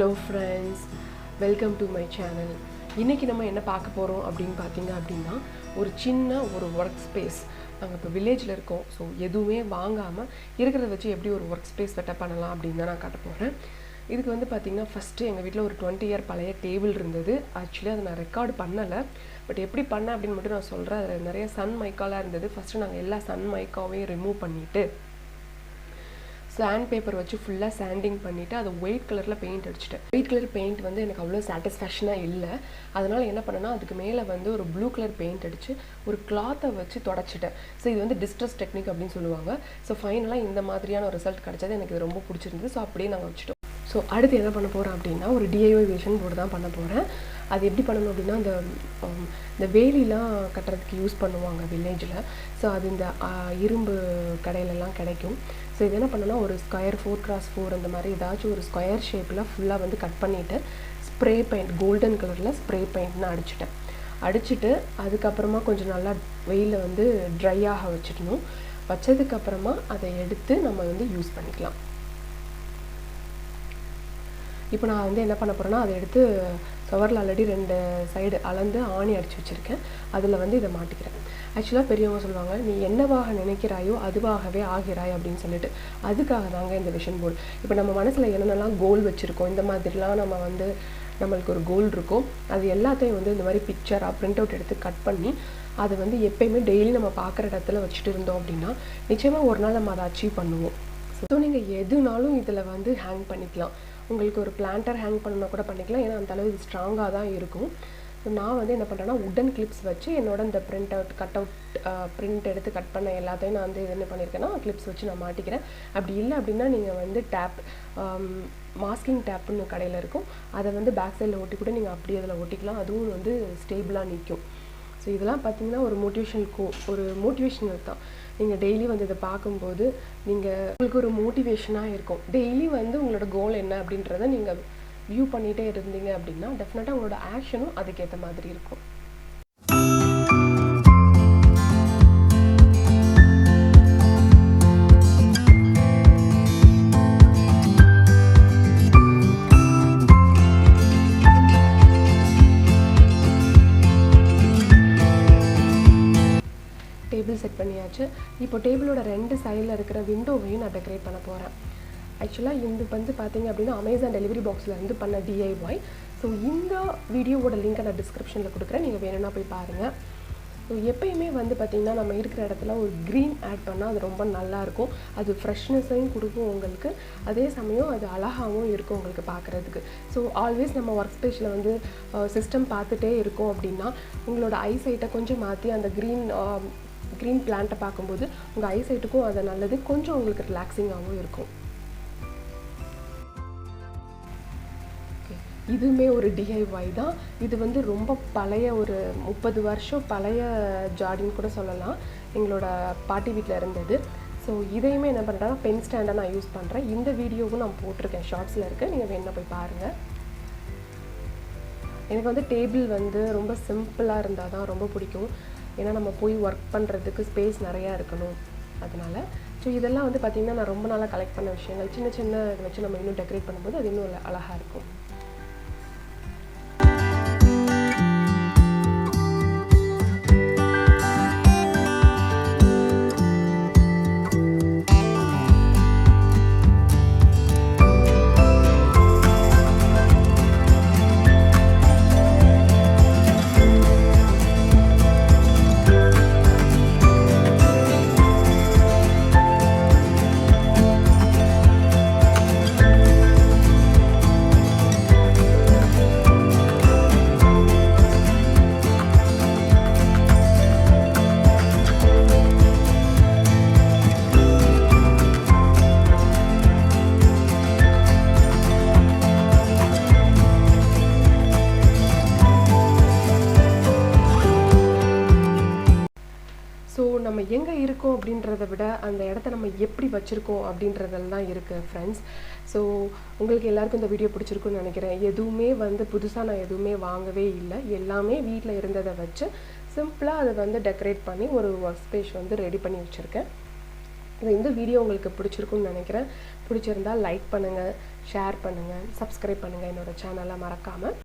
Hello friends, welcome to my channel. இன்னைக்கு நம்ம என்ன பார்க்க போறோம் அப்படினு பாத்தீங்க அப்படினா ஒரு சின்ன ஒரு work space. நாங்க இப்ப வில்லேஜ்ல இருக்கோம். சோ எதுவுமே வாங்காம இருக்கிறத வச்சு எப்படி ஒரு work space செட்டப் பண்ணலாம் அப்படினு தான் நான் காட்ட போறேன். இதுக்கு வந்து பாத்தீங்கன்னா ஃபர்ஸ்ட் எங்க வீட்ல ஒரு 20 இயர் பழைய டேபிள் இருந்தது. एक्चुअली அத நான் ரெக்கார்ட் பண்ணல. பட் எப்படி பண்ண அப்படினு மட்டும் நான் சொல்றேன். அதுல நிறைய சன் மைக்காலா இருந்தது. ஃபர்ஸ்ட் நாங்க எல்லா சன் மைக்காவையும் ரிமூவ் பண்ணிட்டு sand paper வச்சு ஃபுல்லா சாண்டிங் பண்ணிட்டு அது ஒயிட் கலர்ல பெயிண்ட் அடிச்சிட்டேன். ஒயிட் கலர் பெயிண்ட் வந்து எனக்கு அவ்வளவு சாட்டிஸ்ஃபேக்ஷனா இல்ல. அதனால என்ன பண்ணேன்னா அதுக்கு மேல வந்து ஒரு ப்ளூ கலர் பெயிண்ட் அடிச்சு ஒரு கிளாத்தை வச்சு தொடச்சிட்டேன். சோ இது வந்து டிஸ்ட்ரெஸ் டெக்னிக் அப்படினு சொல்லுவாங்க. சோ ஃபைனலா இந்த மாதிரியான ஒரு ரிசல்ட் கிடைச்சது. எனக்கு இது ரொம்ப பிடிச்சிருந்தது. சோ அப்படியே நாங்க வச்சிட்டோம். சோ அடுத்து என்ன பண்ண போறேன் அப்படினா ஒரு DIY வெர்ஷன் போர்டு தான் பண்ண போறேன். அது எப்படி பண்ணனும் அப்படினா இந்த வேலிலாம் கட்டறதுக்கு யூஸ் பண்ணுவாங்க வில்லேஜ்ல. சோ அது இந்த இரும்பு கடையில எல்லாம் கிடைக்கும். சோ இது என்ன பண்ணனும்னா ஒரு ஸ்கொயர் 4x4 அந்த மாதிரி ஏதாச்சும் ஒரு ஸ்கொயர் ஷேப்ல ஃபுல்லா வந்து கட் பண்ணிட்டு ஸ்ப்ரே பெயிண்ட் கோல்டன் கலர்ல ஸ்ப்ரே பெயிண்ட்னா அடிச்சிட்டு அதுக்கு அப்புறமா கொஞ்சம் நல்லா வெயில்ல வந்து ட்ரை ஆக வச்சிடணும். வச்சதுக்கு அப்புறமா அதை எடுத்து நம்ம வந்து யூஸ் பண்ணிக்கலாம். இப்போ நான் வந்து என்ன பண்ண போறேன்னா அதை எடுத்து சுவர்ல ஆல்ரெடி ரெண்டு சைடு அளந்து ஆணி அடிச்சு வச்சிருக்கேன். அதுல வந்து இத மாட்டிக்கிறேன். एक्चुअली பெரியவங்க சொல்வாங்க நீ என்னவாக நினைக்கிறாயோ அதுவாகவே ஆகிறாய் அப்படினு சொல்லிட்டு அதுக்காக தாங்க இந்த விஷன் போர்டு. இப்போ நம்ம மனசுல என்னென்னலாம் கோல் வச்சிருக்கோம் இந்த மாதிரிலாம் நம்ம வந்து நமக்கு ஒரு கோல் இருக்கும். அது எல்லாத்தையும் வந்து இந்த மாதிரி பிக்சரா பிரிண்ட் அவுட் எடுத்து கட் பண்ணி அது வந்து எப்பவுமே டெய்லி நம்ம பார்க்குற இடத்துல வச்சிட்டு இருந்தோம் அப்படினா நிச்சயமா ஒரு நாள் நம்ம அதை அச்சீவ் பண்ணுவோம். சோ நீங்க எதுனாலும் இதுல வந்து ஹேங் பண்ணிக்கலாம். உங்களுக்கு ஒரு பிளான்டர் ஹேங் பண்ணனும் கூட பண்ணிக்கலாம். ஏன்னா அந்த அளவு ஸ்ட்ராங்கா தான் இருக்கும். நான் வந்து என்ன பண்றேன்னா wooden clips வச்சு என்னோட இந்த கட் அவுட் பிரிண்ட் எடுத்து கட் பண்ண எல்லாத்தையும் நான் வந்து என்ன பண்ணிருக்கேன்னா clips வச்சு நான் மாட்டிக்கிறேன். அப்படி இல்ல அப்படினா நீங்க வந்து டேப் மாஸ்கிங் டேப்னு கடையில இருக்கும். அத வந்து பேக் சைடுல ஒட்டி கூட நீங்க அப்படியே அதல ஒட்டிக்கலாம். அதுவும் வந்து ஸ்டேபிளா நிக்கும். சோ இதெல்லாம் பாத்தீங்கன்னா ஒரு மோட்டிவேஷனல் தான். நீங்க டெய்லி வந்து இத பாக்கும்போது நீங்க உங்களுக்கு ஒரு மோட்டிவேஷனா இருக்கும். டெய்லி வந்து உங்களோட கோல் என்ன அப்படின்றதை நீங்க வியூ பண்ணிட்டே இருந்தீங்க அப்படினா டெஃபினட்டா உங்களோட ஆக்ஷனும் அதுக்கு ஏத்த மாதிரி இருக்கும். டேபிள் செட் பண்ணியாச்சு. இப்போ டேபிளோட ரெண்டு சைடுல இருக்கிற விண்டோவையும் நான் டெக்கரேட் பண்ண போறேன். एक्चुअली இது வந்து பாத்தீங்க அப்படினா Amazon டெலிவரி பாக்ஸ்ல இருந்து பண்ண DIY. சோ இந்த வீடியோவோட லிங்க் நான் டிஸ்கிரிப்ஷன்ல கொடுக்கிறேன். நீங்க வேணும்னா போய் பாருங்க. சோ எப்பவுமே வந்து பாத்தீங்கன்னா நம்ம இருக்கிற இடத்துல ஒரு கிரீன் ஆட் பண்ணா அது ரொம்ப நல்லா இருக்கும். அது ஃப்ரெஷ்னஸையும் கொடுக்கும் உங்களுக்கு. அதே சமயம் அது அழகாவும் இருக்கும் உங்களுக்கு பார்க்கிறதுக்கு. சோ ஆல்வேஸ் நம்ம வர்க் ஸ்பேஸ்ல வந்து சிஸ்டம் பார்த்துட்டே இருக்கோம் அப்படினா உங்களோட ஐ சைட்ட கொஞ்சம் மாத்தி அந்த கிரீன் பிளான்ட்ட பாக்கும்போது உங்க ஐ சைட்டுக்கும் அது நல்லது. கொஞ்சம் உங்களுக்கு ரிலாக்ஸிங்காவும் இருக்கும். இதுமே ஒரு DIY தான். இது வந்து ரொம்ப பழைய ஒரு 30 வருஷம் பழைய ஜாடின்னு கூட சொல்லலாம். எங்களோட பாட்டி வீட்ல இருந்தது. சோ இதையுமே என்ன பண்றேன்னா பென் ஸ்டாண்டா நான் யூஸ் பண்றேன். இந்த வீடியோவும் நான் போட்டுருக்கேன். ஷார்ட்ஸ்ல இருக்கு. நீங்க வேணா போய் பாருங்க. எனக்கு வந்து டேபிள் வந்து ரொம்ப சிம்பிளா இருந்தா தான் ரொம்ப பிடிக்கும். ஏன்னா நம்ம போய் வர்க் பண்றதுக்கு ஸ்பேஸ் நிறைய இருக்கணும். அதனால சோ இதெல்லாம் வந்து பாத்தீங்கன்னா நான் ரொம்ப நாளா கலெக்ட் பண்ண விஷயங்கள். சின்ன இத வச்சு நம்ம இன்னும் டெக்கரேட் பண்ணும்போது அது இன்னும் அழகா இருக்கும். நம்ம எங்க இருக்கோம் அப்படின்றதை விட அந்த இடத்தை நம்ம எப்படி வச்சிருக்கோம் அப்படின்றதுல தான் இருக்கு फ्रेंड्स. சோ உங்களுக்கு எல்லாருக்கும் இந்த வீடியோ பிடிச்சிருக்கும்னு நினைக்கிறேன். எதுவுமே வந்து புதுசா நான் எதுவுமே வாங்கவே இல்ல. எல்லாமே வீட்ல இருந்ததை வச்சு சிம்பிளா அதை வந்து டெக்கரேட் பண்ணி ஒரு வர்க் ஸ்பேஸ் வந்து ரெடி பண்ணி வச்சிருக்கேன். இந்த வீடியோ உங்களுக்கு பிடிச்சிருக்கும்னு நினைக்கிறேன். பிடிச்சிருந்தா லைக் பண்ணுங்க, ஷேர் பண்ணுங்கள், சப்ஸ்கிரைப் பண்ணுங்கள் என்னோடய சேனலை மறக்காமல்.